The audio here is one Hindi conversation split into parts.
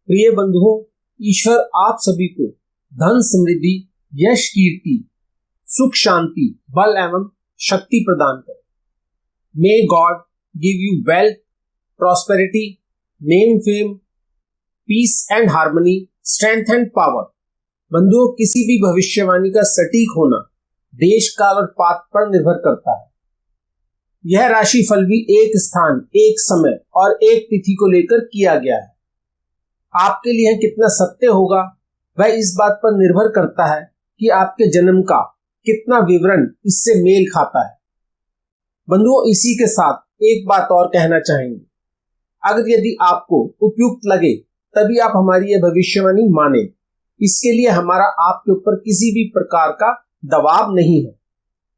प्रिय बंधुओं, ईश्वर आप सभी को धन, समृद्धि, यश, कीर्ति, सुख, शांति, बल एवं शक्ति प्रदान करे। May God give you wealth, prosperity, name, fame, peace and harmony, strength and power. बंधुओं, किसी भी भविष्यवाणी का सटीक होना देश, काल और पात्र पर निर्भर करता है। यह राशि फल भी एक स्थान, एक समय और एक तिथि को लेकर किया गया है। आपके लिए कितना सत्य होगा वह इस बात पर निर्भर करता है कि आपके जन्म का कितना विवरण इससे मेल खाता है। बंधुओं, इसी के साथ एक बात और कहना चाहेंगे। अगर यदि आपको उपयुक्त लगे तभी आप हमारी यह भविष्यवाणी माने। इसके लिए हमारा आपके ऊपर किसी भी प्रकार का दबाव नहीं है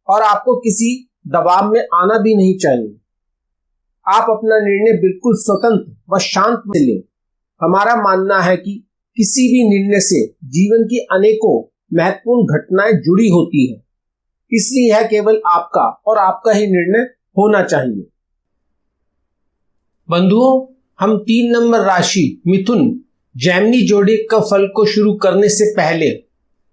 और आपको किसी दबाव में आना भी नहीं चाहिए। आप अपना निर्णय बिल्कुल स्वतंत्र व शांत में लें। हमारा मानना है कि किसी भी निर्णय से जीवन की अनेकों महत्वपूर्ण घटनाएं जुड़ी होती हैं, इसलिए यह केवल आपका और आपका ही निर्णय होना चाहिए। बंधुओं, हम 3 नंबर राशि मिथुन जैमिनी जोड़े का फल को शुरू करने से पहले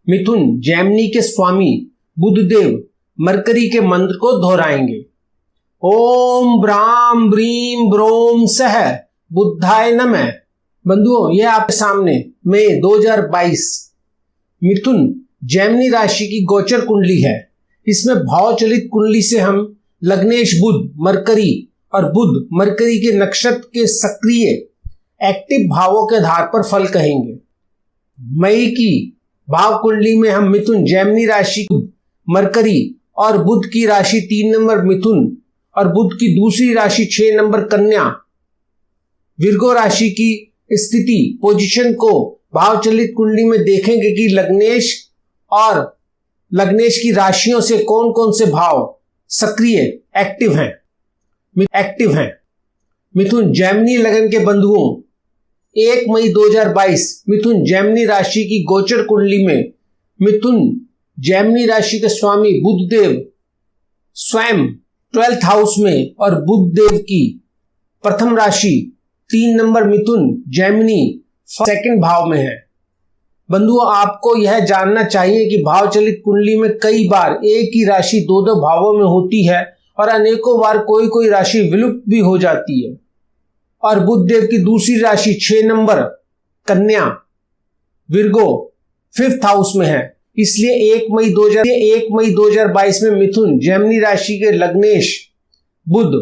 मिथुन जैमिनी के स्वामी बुधदेव मरकरी के मंत्र को दोहराएंगे। ओम ब्राम ब्रीम ब्रोम सह बुद्धाय नमः। बंधुओं, यह आपके सामने मई 2022 मिथुन जैमिनी राशि की गोचर कुंडली है। इसमें भावचलित कुंडली से हम लग्नेश बुध मरकरी और बुध मरकरी के नक्षत्र के सक्रिय एक्टिव भावों के आधार पर फल कहेंगे। मई की भाव कुंडली में हम मिथुन जैमिनी राशि मरकरी और बुध की राशि 3 नंबर मिथुन और बुध की दूसरी राशि 6 नंबर कन्या विर्गो राशि की स्थिति पोजीशन को भावचलित कुंडली में देखेंगे कि लग्नेश की राशियों से कौन कौन से भाव सक्रिय एक्टिव हैं। मिथुन जैमिनी लगन के बंधुओं, 1 मई 2022 मिथुन जैमिनी राशि की गोचर कुंडली में मिथुन जैमिनी राशि के स्वामी बुधदेव स्वयं 12th हाउस में और बुधदेव की प्रथम राशि 3 नंबर मिथुन जैमिनी 2nd भाव में है। बंधुओं, आपको यह जानना चाहिए कि भावचलित कुंडली में कई बार एक ही राशि 2 भावों में होती है और अनेकों बार कोई राशि विलुप्त भी हो जाती है। और बुधदेव की दूसरी राशि 6 नंबर कन्या विर्गो 5th हाउस में है। इसलिए 1 मई 2022 में मिथुन जैमिनी राशि के लग्नेश बुध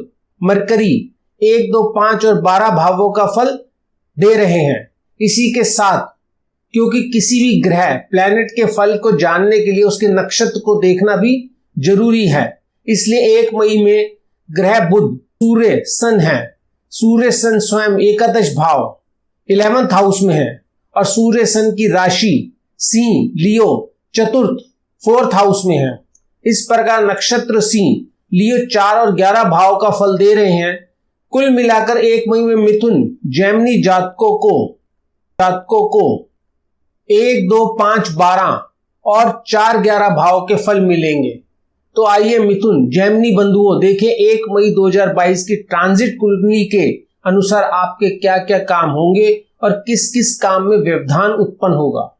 मरकरी 1, 2, 5 और 12 भावों का फल दे रहे हैं। इसी के साथ क्योंकि किसी भी ग्रह प्लैनेट के फल को जानने के लिए उसके नक्षत्र को देखना भी जरूरी है, इसलिए 1 मई में ग्रह बुध सूर्य सन है। सूर्य सन स्वयं एकादश भाव 11th हाउस में है और सूर्य सन की राशि सिंह लियो चतुर्थ 4th हाउस में है। इस प्रकार नक्षत्र सिंह लियो 4 और 11 भाव का फल दे रहे हैं। कुल मिलाकर 1 मई में मिथुन जैमिनी जातकों को 1, 2, 5, 12 और 4, 11 भाव के फल मिलेंगे। तो आइए मिथुन जैमिनी बंधुओं देखें 1 मई 2022 की ट्रांजिट कुंडली के अनुसार आपके क्या क्या काम होंगे और किस किस काम में व्यवधान उत्पन्न होगा।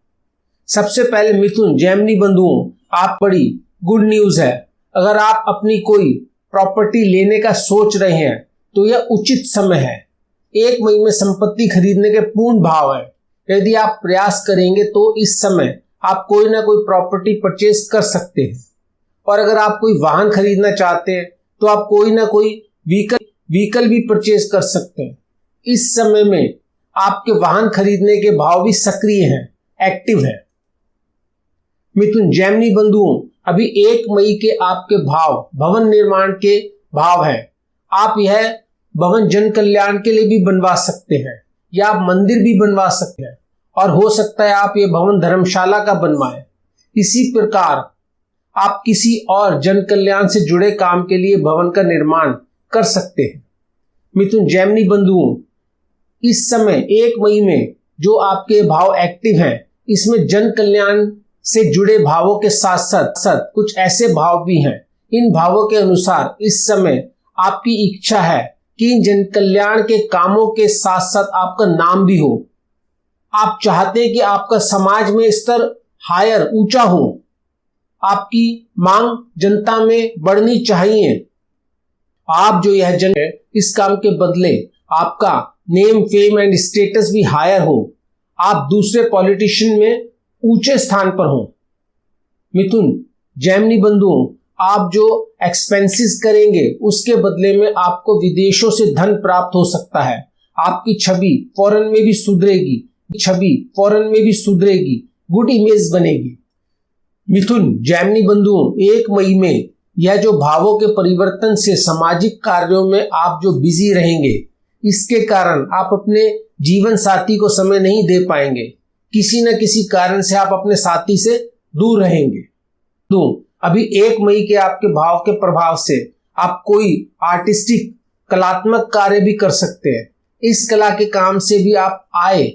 सबसे पहले मिथुन जैमिनी बंधुओं, आप बड़ी गुड न्यूज है। अगर आप अपनी कोई प्रॉपर्टी लेने का सोच रहे हैं तो यह उचित समय है। 1 मई में संपत्ति खरीदने के पूर्ण भाव है। यदि आप प्रयास करेंगे तो इस समय आप कोई ना कोई प्रॉपर्टी परचेज कर सकते हैं। और अगर आप कोई वाहन खरीदना चाहते हैं तो आप कोई ना कोई व्हीकल भी परचेज कर सकते हैं। इस समय में आपके वाहन खरीदने के भाव भी सक्रिय हैं, एक्टिव है। मिथुन जैमिनी बंधुओं, अभी 1 मई के आपके भाव भवन निर्माण के भाव है। आप यह भवन जन कल्याण के लिए भी बनवा सकते हैं या आप मंदिर भी बनवा सकते हैं और हो सकता है आप ये भवन धर्मशाला का बनवाएं। इसी प्रकार आप किसी और जन कल्याण से जुड़े काम के लिए भवन का निर्माण कर सकते हैं। मिथुन जैमिनी बंधुओं, इस समय 1 मई में जो आपके भाव एक्टिव हैं, इसमें जन कल्याण से जुड़े भावों के साथ साथ कुछ ऐसे भाव भी हैं। इन भावों के अनुसार इस समय आपकी इच्छा है कि जन कल्याण के कामों के साथ साथ आपका नाम भी हो। आप चाहते हैं कि आपका समाज में स्तर हायर ऊंचा हो, आपकी मांग जनता में बढ़नी चाहिए। आप जो यह जंग है, इस काम के बदले आपका नेम फेम एंड स्टेटस भी हायर हो, आप दूसरे पॉलिटिशियन में ऊंचे स्थान पर हो। मिथुन, जेमिनी बंधुओं, आप जो एक्सपेंसेस करेंगे उसके बदले में आपको विदेशों से धन प्राप्त हो सकता है। आपकी छवि फॉरेन में भी सुधरेगी, गुड इमेज बनेगी। मिथुन, जेमिनी बंधुओं, 1 मई में यह जो भावों के परिवर्तन से सामाजिक कार्यों में आप जो बिजी रहेंगे, इसके कारण आप अपने जीवन साथी को समय नहीं दे पाएंगे। किसी न किसी कारण से आप अपने साथी से दूर रहेंगे। तो अभी 1 मई के आपके भाव के प्रभाव से आप कोई आर्टिस्टिक कलात्मक कार्य भी कर सकते हैं। इस कला के काम से भी आप आय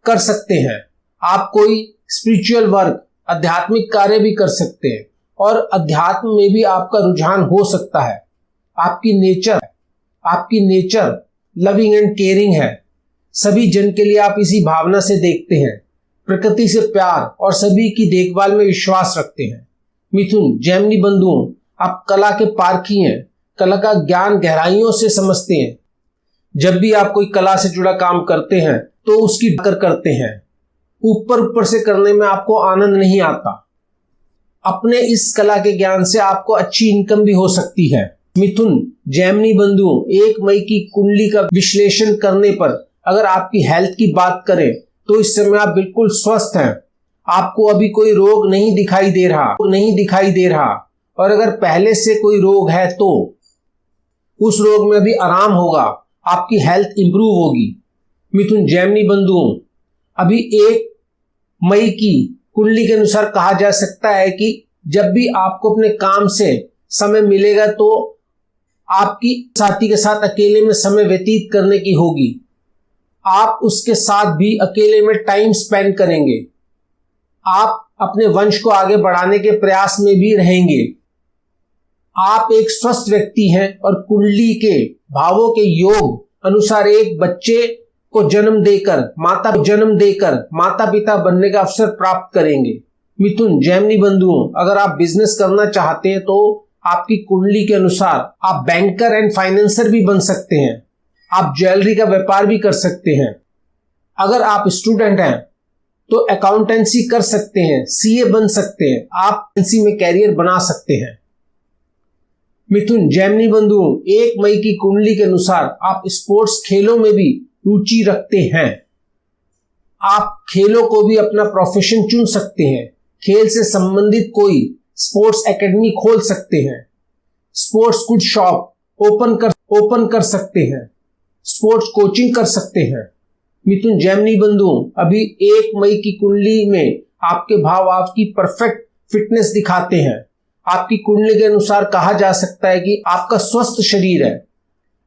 कर सकते हैं। आप कोई स्पिरिचुअल वर्क, आध्यात्मिक कार्य भी कर सकते हैं और अध्यात्म में भी आपका रुझान हो सकता है। आपकी नेचर लविंग एंड केयरिंग है। सभी जन के लिए आप इसी भावना से देखते हैं। प्रकृति से प्यार और सभी की देखभाल में विश्वास रखते हैं। मिथुन, जेमिनी बंधुओं, आप कला के पारखी हैं। कला का ज्ञान गहराइयों से समझते हैं। जब भी आप कोई कला से जुड़ा काम करते हैं तो उसकी करते हैं। ऊपर से करने में आपको आनंद नहीं आता। अपने इस कला के ज्ञान से आपको अच्छी इनकम भी हो सकती है। मिथुन, जेमिनी बंधुओं, 1 मई की कुंडली का विश्लेषण करने पर अगर आपकी हेल्थ की बात करें तो इस समय आप बिल्कुल स्वस्थ हैं। आपको अभी कोई रोग नहीं दिखाई दे रहा और अगर पहले से कोई रोग है तो उस रोग में भी आराम होगा, आपकी हेल्थ इंप्रूव होगी। मिथुन, जेमिनी बंधुओं, अभी 1 मई की कुंडली के अनुसार कहा जा सकता है कि जब भी आपको अपने काम से समय मिलेगा तो आपकी साथी के साथ अकेले में समय व्यतीत करने की होगी। आप उसके साथ भी अकेले में टाइम स्पेंड करेंगे। आप अपने वंश को आगे बढ़ाने के प्रयास में भी रहेंगे। आप एक स्वस्थ व्यक्ति हैं और कुंडली के भावों के योग अनुसार एक बच्चे को जन्म देकर माता पिता बनने का अवसर प्राप्त करेंगे। मिथुन, जेमिनी बंधुओं, अगर आप बिजनेस करना चाहते हैं तो आपकी कुंडली के अनुसार आप बैंकर एंड फाइनेंसर भी बन सकते हैं। आप ज्वेलरी का व्यापार भी कर सकते हैं। अगर आप स्टूडेंट हैं तो अकाउंटेंसी कर सकते हैं, सीए बन सकते हैं, आप एजेंसी में कैरियर बना सकते हैं। मिथुन, जेमिनी बंधुओं, 1 मई की कुंडली के अनुसार आप स्पोर्ट्स खेलों में भी रुचि रखते हैं। आप खेलों को भी अपना प्रोफेशन चुन सकते हैं। खेल से संबंधित कोई स्पोर्ट्स एकेडमी खोल सकते हैं। स्पोर्ट्स गुड शॉप ओपन कर सकते हैं। स्पोर्ट्स कोचिंग कर सकते हैं। मिथुन, जेमिनी बंधुओं, अभी 1 मई की कुंडली में आपके भाव आपकी परफेक्ट फिटनेस दिखाते हैं। आपकी कुंडली के अनुसार कहा जा सकता है कि आपका स्वस्थ शरीर है।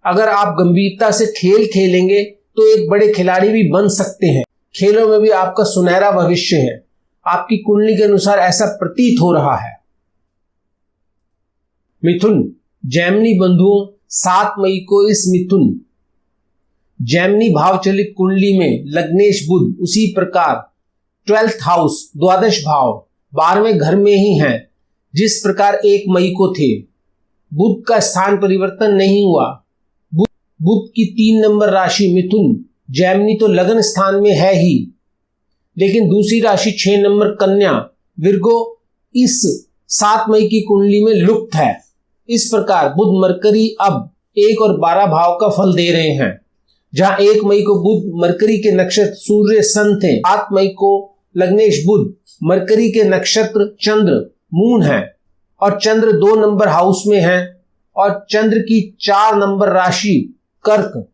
अगर आप गंभीरता से खेल खेलेंगे तो एक बड़े खिलाड़ी भी बन सकते हैं। खेलों में भी आपका सुनहरा भविष्य है। आपकी कुंडली के अनुसार ऐसा प्रतीत हो रहा है। मिथुन, जेमिनी बंधुओं, 7 मई को इस मिथुन जेमिनी भाव चलित कुंडली में लग्नेश बुध उसी प्रकार 12th हाउस, द्वादश भाव 12वें घर में ही हैं जिस प्रकार 1 मई को थे। बुध का स्थान परिवर्तन नहीं हुआ। बुध की 3 नंबर राशि मिथुन, जेमिनी तो लगन स्थान में है ही, लेकिन दूसरी राशि 6 नंबर कन्या विर्गो इस 7 मई की कुंडली में लुप्त है। इस प्रकार बुध मरकरी अब 1 और 12 भाव का फल दे रहे हैं। जहां 1 मई को बुध मरकरी के नक्षत्र सूर्य सन थे, 7 मई को लग्नेश बुध मरकरी के नक्षत्र चंद्र मून है और चंद्र 2 नंबर हाउस में है और चंद्र की 4 नंबर राशि कर्क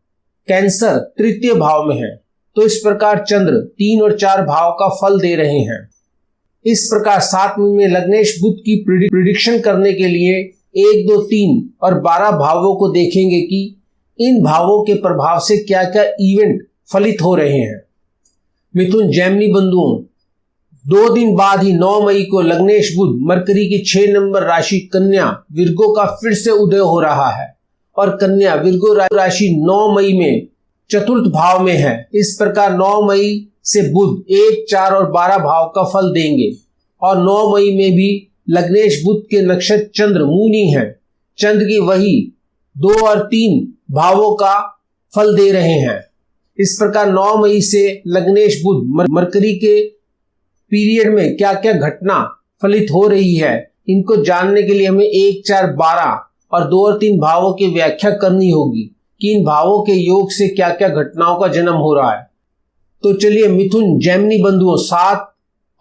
कैंसर तृतीय भाव में है। तो इस प्रकार चंद्र 3 और 4 भाव का फल दे रहे हैं। इस प्रकार 7 मई में लग्नेश बुध की प्रिडिक्शन करने के लिए 1, 2, 3 और 12 भावों को देखेंगे कि इन भावों के प्रभाव से क्या क्या इवेंट फलित हो रहे हैं। मिथुन, जेमिनी बंधुओं, 2 दिन बाद ही 9 मई को लग्नेश बुध मरकरी की 6 नंबर राशि कन्या विर्गो का फिर से उदय हो रहा है और कन्या विर्गो राशि 9 मई में चतुर्थ भाव में है। इस प्रकार 9 मई से बुध 1, 4 और 12 भाव का फल देंगे और 9 मई में भी लग्नेश बुध के नक्षत्र चंद्र मूनी है। चंद्र की वही 2 और 3 भावों का फल दे रहे हैं। इस प्रकार 9 मई से लग्नेश बुध मरकरी के पीरियड में क्या क्या घटना फलित हो रही है, इनको जानने के लिए हमें 1, 4, 12 और 2 और 3 भावों की व्याख्या करनी होगी कि इन भावों के योग से क्या क्या घटनाओं का जन्म हो रहा है। तो चलिए मिथुन जैमिनी बंधुओं 7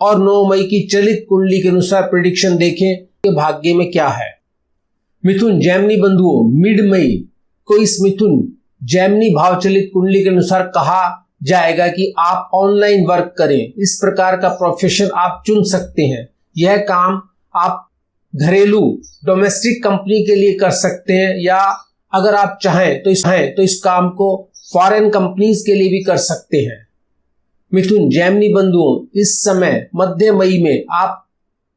और 9 मई की चलित कुंडली के अनुसार प्रेडिक्शन देखें कि भाग्य में क्या है। मिथुन जैमिनी बंधुओं मिड मई को इस मिथुन जैमिनी भाव चलित कुंडली के अनुसार कहा जाएगा कि आप ऑनलाइन वर्क करें। इस प्रकार का प्रोफेशन आप चुन सकते हैं। यह काम आप घरेलू डोमेस्टिक कंपनी के लिए कर सकते हैं या अगर आप चाहें तो इस काम को फॉरेन कंपनीज के लिए भी कर सकते हैं। मिथुन जैमिनी बंधुओं इस समय मध्य मई में आप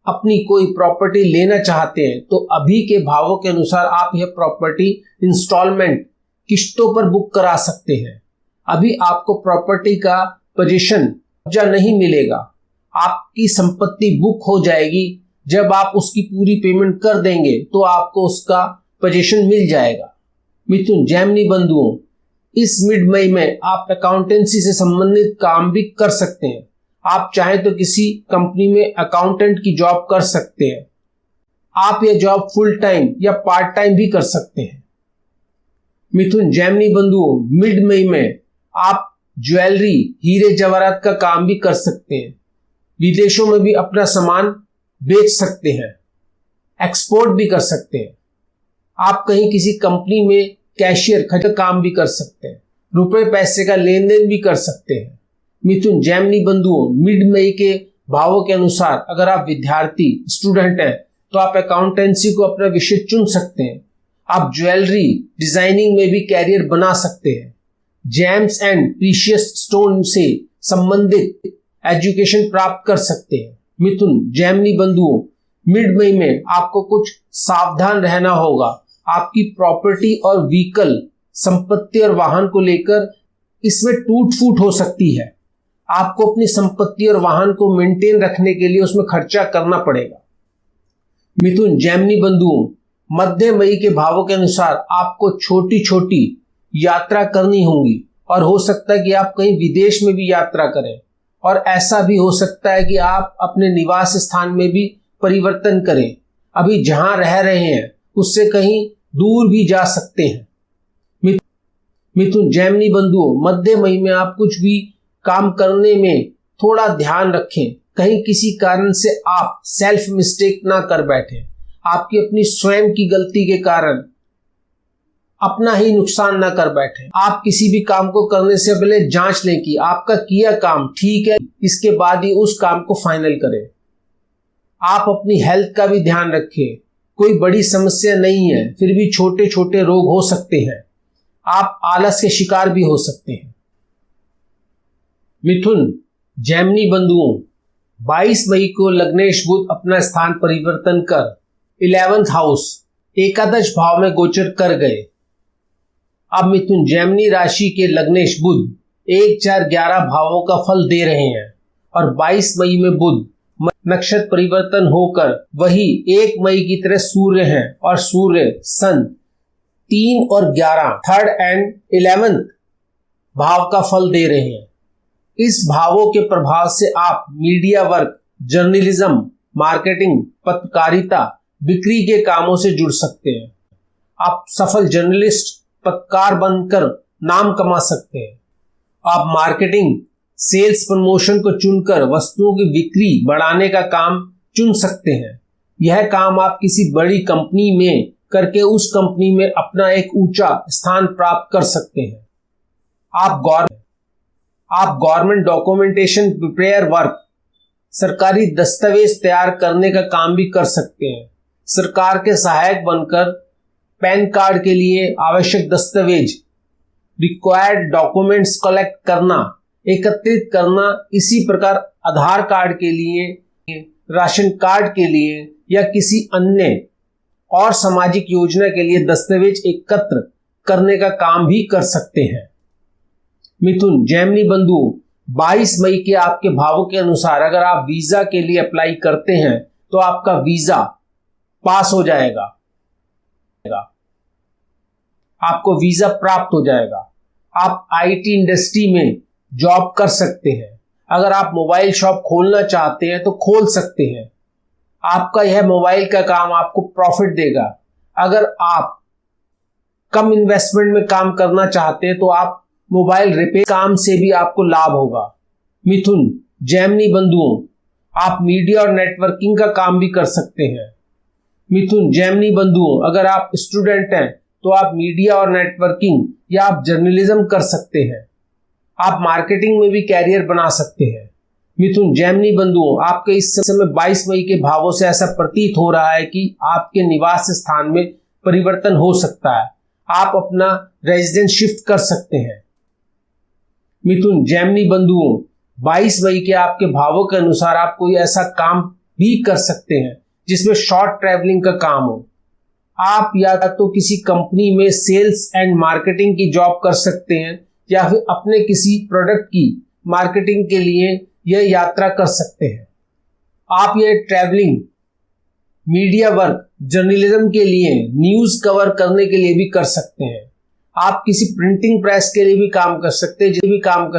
अपनी कोई प्रॉपर्टी लेना चाहते हैं तो अभी के भावों के अनुसार आप यह प्रॉपर्टी इंस्टॉलमेंट किस्तों पर बुक करा सकते हैं। अभी आपको प्रॉपर्टी का पोजीशन कब्जा नहीं मिलेगा, आपकी संपत्ति बुक हो जाएगी। जब आप उसकी पूरी पेमेंट कर देंगे तो आपको उसका पोजीशन मिल जाएगा। मिथुन जैमिनी बंधुओं इस मिड मई में आप अकाउंटेंसी से संबंधित काम भी कर सकते हैं। आप चाहें तो किसी कंपनी में अकाउंटेंट की जॉब कर सकते हैं। आप यह जॉब फुल टाइम या पार्ट टाइम भी कर सकते हैं। मिथुन जैमिनी बंधुओं मिड मई में आप ज्वेलरी हीरे जवाहरात का काम भी कर सकते हैं। विदेशों में भी अपना सामान बेच सकते हैं, एक्सपोर्ट भी कर सकते हैं। आप कहीं किसी कंपनी में कैशियर का काम भी कर सकते हैं, रुपए पैसे का लेन देन भी कर सकते हैं। मिथुन जैमिनी बंधुओं मिड मई के भावों के अनुसार अगर आप विद्यार्थी स्टूडेंट हैं तो आप अकाउंटेंसी को अपना विषय चुन सकते हैं। आप ज्वेलरी डिजाइनिंग में भी कैरियर बना सकते हैं। जेम्स एंड प्रीशियस स्टोन से संबंधित एजुकेशन प्राप्त कर सकते हैं। मिथुन जैमिनी बंधुओं मिड मई में आपको कुछ सावधान रहना होगा। आपकी प्रॉपर्टी और व्हीकल संपत्ति और वाहन को लेकर इसमें टूट फूट हो सकती है। आपको अपनी संपत्ति और वाहन को मेंटेन रखने के लिए उसमें खर्चा करना पड़ेगा। मिथुन जैमिनी बंधुओं मध्य मई के भावों के अनुसार आपको छोटी छोटी यात्रा करनी होगी और हो सकता है कि आप कहीं विदेश में भी यात्रा करें और ऐसा भी हो सकता है कि आप अपने निवास स्थान में भी परिवर्तन करें। अभी जहां रह रहे हैं उससे कहीं दूर भी जा सकते हैं। मिथुन जैमिनी बंधुओं मध्य मई में आप कुछ भी काम करने में थोड़ा ध्यान रखें। कहीं किसी कारण से आप सेल्फ मिस्टेक ना कर बैठे। आपकी अपनी स्वयं की गलती के कारण अपना ही नुकसान ना कर बैठे। आप किसी भी काम को करने से पहले जांच लें कि आपका किया काम ठीक है, इसके बाद ही उस काम को फाइनल करें। आप अपनी हेल्थ का भी ध्यान रखें। कोई बड़ी समस्या नहीं है, फिर भी छोटे छोटे रोग हो सकते हैं। आप आलस के शिकार भी हो सकते हैं। मिथुन जैमिनी बंधुओं 22 मई को लग्नेश बुध अपना स्थान परिवर्तन कर 11th हाउस एकादश भाव में गोचर कर गए। अब मिथुन जैमिनी राशि के लग्नेश बुध 1, 4, 11 भावों का फल दे रहे हैं और 22 मई में बुध नक्षत्र परिवर्तन होकर वही 1 मई की तरह सूर्य हैं और सूर्य सन 3 और 11 3rd एंड 11th भाव का फल दे रहे हैं। इस भावों के प्रभाव से आप मीडिया वर्क, जर्नलिज्म, मार्केटिंग, पत्रकारिता, बिक्री के कामों से जुड़ सकते हैं। आप सफल जर्नलिस्ट, पत्रकार बनकर नाम कमा सकते हैं। आप मार्केटिंग, सेल्स, प्रमोशन को चुनकर वस्तुओं की बिक्री बढ़ाने का काम चुन सकते हैं। यह काम आप किसी बड़ी कंपनी में करके उस कंपनी में अपना एक ऊंचा स्थान प्राप्त कर सकते हैं। आप गवर्नमेंट डॉक्यूमेंटेशन प्रिपेयर वर्क, सरकारी दस्तावेज तैयार करने का काम भी कर सकते हैं। सरकार के सहायक बनकर पैन कार्ड के लिए आवश्यक दस्तावेज, रिक्वायर्ड डॉक्यूमेंट्स कलेक्ट करना, एकत्रित करना, इसी प्रकार आधार कार्ड के लिए, राशन कार्ड के लिए या किसी अन्य और सामाजिक योजना के लिए दस्तावेज एकत्र करने का काम भी कर सकते हैं। मिथुन, जेमिनी बंधुओं, 22 मई के आपके भावों के अनुसार अगर आप वीजा के लिए अप्लाई करते हैं तो आपका वीजा पास हो जाएगा, आपको वीजा प्राप्त हो जाएगा। आप आईटी इंडस्ट्री में जॉब कर सकते हैं। अगर आप मोबाइल शॉप खोलना चाहते हैं तो खोल सकते हैं। आपका यह मोबाइल का काम आपको प्रॉफिट देगा। अगर आप कम इन्वेस्टमेंट में काम करना चाहते हैं तो आप मोबाइल रिपेयर काम से भी आपको लाभ होगा। मिथुन, जेमिनी बंधुओं, आप मीडिया और नेटवर्किंग का काम भी कर सकते हैं। मिथुन, जेमिनी बंधुओं, अगर आप स्टूडेंट हैं तो आप मीडिया और नेटवर्किंग या आप जर्नलिज्म कर सकते हैं। आप मार्केटिंग में भी कैरियर बना सकते हैं। मिथुन, जेमिनी बंधुओं, आपके इस समय 22 मई के भावों से ऐसा प्रतीत हो रहा है कि आपके निवास स्थान में परिवर्तन हो सकता है। आप अपना रेजिडेंस शिफ्ट कर सकते हैं। मिथुन, जेमिनी बंधुओं, 22 मई के आपके भावों के अनुसार आप कोई ऐसा काम भी कर सकते हैं जिसमें शॉर्ट ट्रैवलिंग का काम हो। आप या तो किसी कंपनी में सेल्स एंड मार्केटिंग की जॉब कर सकते हैं या फिर अपने किसी प्रोडक्ट की मार्केटिंग के लिए यह यात्रा कर सकते हैं। आप यह ट्रैवलिंग मीडिया वर्क, जर्नलिज्म के लिए, न्यूज कवर करने के लिए भी कर सकते हैं। आप किसी प्रिंटिंग प्रेस के लिए भी काम कर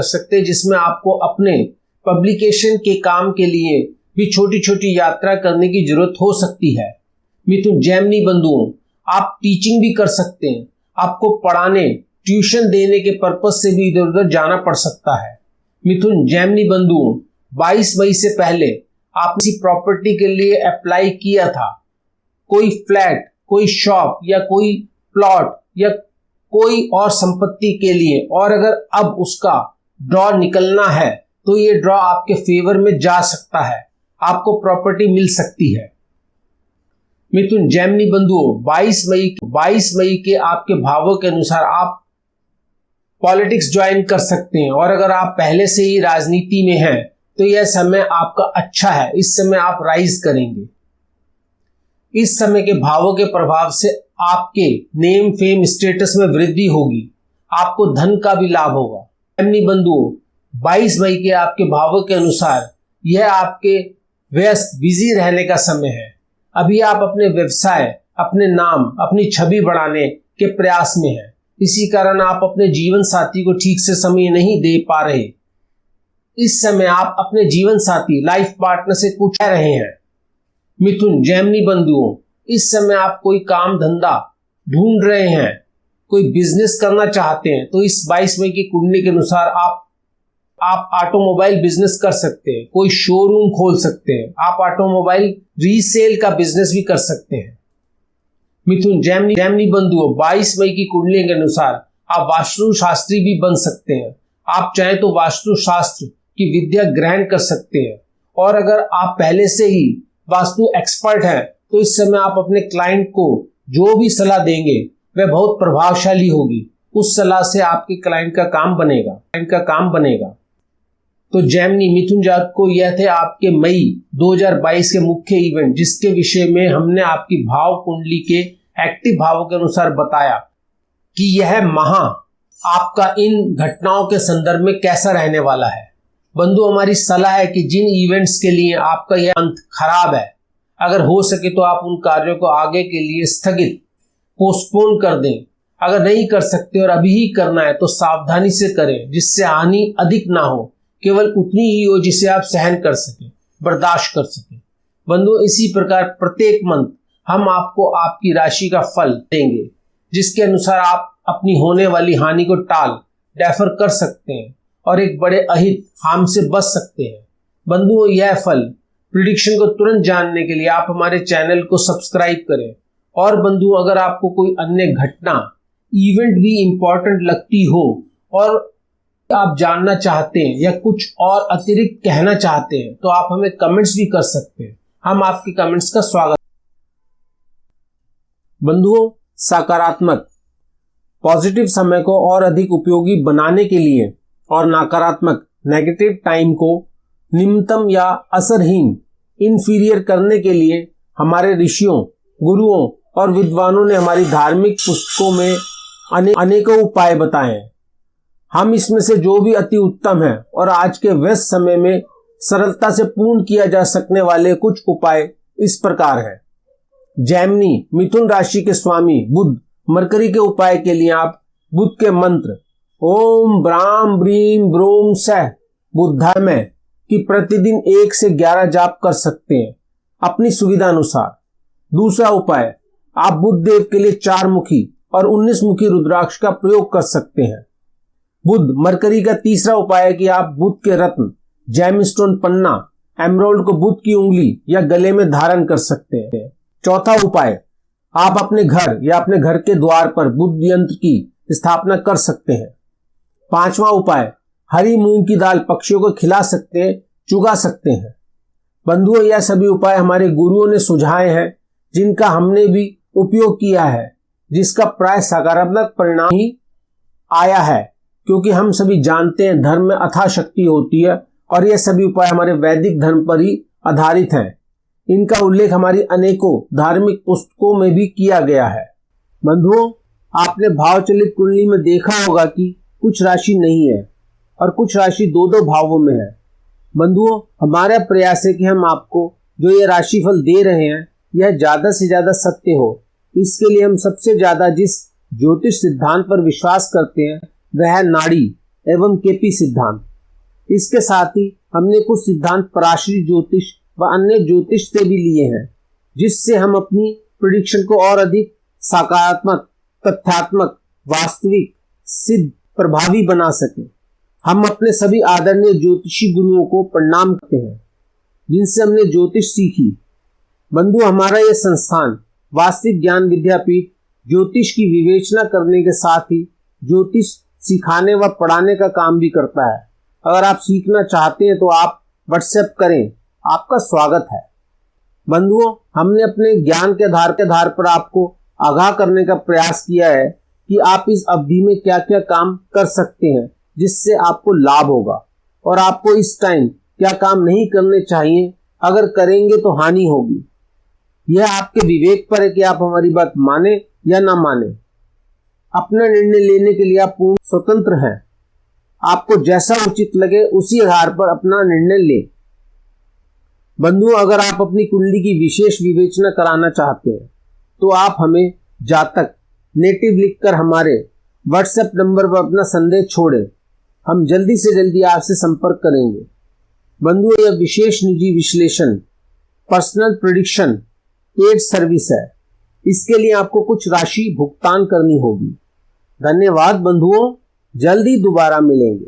सकते हैं जिसमें आपको अपने पब्लिकेशन के काम के लिए भी छोटी छोटी यात्रा करने की जरूरत हो सकती है। मिथुन, जेमिनी बंधुओं, आप टीचिंग भी कर सकते हैं। आपको पढ़ाने, ट्यूशन देने के पर्पस से भी इधर उधर जाना पड़ सकता है। मिथुन, जेमिनी बंधुओं, 22 मई से पहले आपने किसी प्रॉपर्टी के लिए अप्लाई किया था, कोई फ्लैट, कोई शॉप या कोई प्लॉट या कोई और संपत्ति के लिए, और अगर अब उसका ड्रॉ निकलना है तो ये ड्रॉ आपके फेवर में जा सकता है, आपको प्रॉपर्टी मिल सकती है। मिथुन, जेमिनी बंधुओं, 22 मई के आपके भावों के अनुसार आप पॉलिटिक्स ज्वाइन कर सकते हैं, और अगर आप पहले से ही राजनीति में हैं तो यह समय आपका अच्छा है। इस समय आप राइज करेंगे। इस समय के भावों के प्रभाव से आपके नेम फेम स्टेटस में वृद्धि होगी। आपको धन का भी लाभ होगा। जेमिनी बंधुओं, 22 मई के आपके भावों के अनुसार यह आपके व्यस्त बिजी रहने का समय है। अभी आप अपने व्यवसाय, अपने नाम, अपनी छवि बढ़ाने के प्रयास में हैं। इसी कारण आप अपने जीवन साथी को ठीक से समय नहीं दे पा रहे। इस समय आप अपने जीवन साथी, लाइफ पार्टनर से कुछ कह रहे हैं। मिथुन, जेमिनी बंधुओं, इस समय आप कोई काम धंधा ढूंढ रहे हैं, कोई बिजनेस करना चाहते हैं तो इस 22 मई की कुंडली के अनुसार आप ऑटोमोबाइल बिजनेस कर सकते हैं, कोई शोरूम खोल सकते हैं, आप ऑटोमोबाइल रीसेल का बिजनेस भी कर सकते हैं। मिथुन, जेमिनी बंधुओं, 22 मई की कुंडली के अनुसार आप वास्तु शास्त्री भी बन सकते हैं। आप चाहें तो वास्तु शास्त्र की विद्या ग्रहण कर सकते हैं, और अगर आप पहले से ही वास्तु एक्सपर्ट हैं तो इस समय आप अपने क्लाइंट को जो भी सलाह देंगे वह बहुत प्रभावशाली होगी। उस सलाह से आपके क्लाइंट का काम बनेगा। तो जेमिनी, मिथुन जात को यह थे आपके मई 2022 के मुख्य इवेंट, जिसके विषय में हमने आपकी भाव कुंडली के एक्टिव भावों के अनुसार बताया कि यह माह आपका इन घटनाओं के संदर्भ में कैसा रहने वाला है। बंधु, हमारी सलाह है कि जिन इवेंट्स के लिए आपका यह अंत खराब है, अगर हो सके तो आप उन कार्यों को आगे के लिए स्थगित, पोस्टपोन कर दें। अगर नहीं कर सकते और अभी ही करना है तो सावधानी से करें, जिससे हानि अधिक ना हो, केवल उतनी ही हो जिसे आप सहन कर सकें, बर्दाश्त कर सकें। बंधु, इसी प्रकार प्रत्येक मंथ हम आपको आपकी राशि का फल देंगे, जिसके अनुसार आप अपनी होने वाली हानि को डेफर कर सकते हैं और एक बड़े अहित हार्म से बच सकते हैं। बंधुओं, यह फल प्रिडिक्शन को तुरंत जानने के लिए आप हमारे चैनल को सब्सक्राइब करें। और बंधुओं, अगर आपको कोई अन्य घटना, इवेंट भी इंपॉर्टेंट लगती हो और आप जानना चाहते हैं या कुछ और अतिरिक्त कहना चाहते हैं तो आप हमें कमेंट्स भी कर सकते हैं। हम आपके कमेंट्स का स्वागत। बंधुओं, सकारात्मक पॉजिटिव समय को और अधिक उपयोगी बनाने के लिए और नकारात्मक नेगेटिव टाइम को निम्नतम या असरहीन इन्फीरियर करने के लिए हमारे ऋषियों, गुरुओं और विद्वानों ने हमारी धार्मिक पुस्तकों में अनेकों उपाय बताए हैं। हम इसमें से जो भी अति उत्तम है और आज के व्यस्त समय में सरलता से पूर्ण किया जा सकने वाले कुछ उपाय इस प्रकार हैं। जैमिनी मिथुन राशि के स्वामी बुध मरकरी के उपाय के लिए आप बुध के मंत्र ओम ब्राम ब्रीम ब्रूम सह बुद्धाय की प्रतिदिन 1 से 11 जाप कर सकते हैं अपनी सुविधा अनुसार। दूसरा उपाय, आप बुध देव के लिए 4 मुखी और 19 मुखी रुद्राक्ष का प्रयोग कर सकते हैं। बुध मरकरी का तीसरा उपाय है कि आप बुध के रत्न जैमस्टोन पन्ना एमरोल्ड को बुध की उंगली या गले में धारण कर सकते हैं। चौथा उपाय, आप अपने घर या अपने घर के द्वार पर बुध यंत्र की स्थापना कर सकते हैं। पांचवा उपाय, हरी मूंग की दाल पक्षियों को खिला सकते हैं, चुगा सकते हैं। बंधुओं, यह सभी उपाय हमारे गुरुओं ने सुझाए हैं, जिनका हमने भी उपयोग किया है, जिसका प्राय सकारात्मक परिणाम ही आया है, क्योंकि हम सभी जानते हैं धर्म में अथाह शक्ति होती है और यह सभी उपाय हमारे वैदिक धर्म पर ही आधारित हैं। इनका उल्लेख हमारी अनेकों धार्मिक पुस्तकों में भी किया गया है। बंधुओं, आपने भावचलित कुंडली में देखा होगा कि कुछ राशि नहीं है और कुछ राशि 2-2 भावों में है। बंधुओं, हमारा प्रयास है कि हम आपको जो ये राशिफल दे रहे हैं यह ज्यादा से ज्यादा सत्य हो। इसके लिए हम सबसे ज्यादा जिस ज्योतिष सिद्धांत पर विश्वास करते हैं वह है नाड़ी एवं केपी सिद्धांत। इसके साथ ही हमने कुछ सिद्धांत पराशरी ज्योतिष व अन्य ज्योतिष से भी लिए हैं, जिससे हम अपनी प्रेडिक्शन को और अधिक सकारात्मक, तथ्यात्मक, वास्तविक, सिद्ध, प्रभावी बना सकें। हम अपने सभी आदरणीय ज्योतिषी गुरुओं को प्रणाम करते हैं जिनसे हमने ज्योतिष सीखी। बंधु, हमारा यह संस्थान वास्तविक ज्ञान विद्यापीठ ज्योतिष की विवेचना करने के साथ ही ज्योतिष सिखाने व पढ़ाने का काम भी करता है। अगर आप सीखना चाहते हैं तो आप व्हाट्सएप करें, आपका स्वागत है। बंधुओं, हमने अपने ज्ञान के आधार पर आपको आगाह करने का प्रयास किया है कि आप इस अवधि में क्या क्या काम कर सकते हैं जिससे आपको लाभ होगा, और आपको इस टाइम क्या काम नहीं करने चाहिए, अगर करेंगे तो हानि होगी। यह आपके विवेक पर है कि आप हमारी बात माने या ना माने। अपना निर्णय लेने के लिए आप पूर्ण स्वतंत्र हैं। आपको जैसा उचित लगे उसी आधार पर अपना निर्णय लें। बंधुओं, अगर आप अपनी कुंडली की विशेष विवेचना कराना चाहते हैं तो आप हमें जातक नेटिव लिखकर हमारे व्हाट्सएप नंबर पर अपना संदेश छोड़ें। हम जल्दी से जल्दी आपसे संपर्क करेंगे। बंधुओं, यह विशेष निजी विश्लेषण पर्सनल प्रेडिक्शन पेड सर्विस है। इसके लिए आपको कुछ राशि भुगतान करनी होगी। धन्यवाद बंधुओं, जल्दी दोबारा मिलेंगे।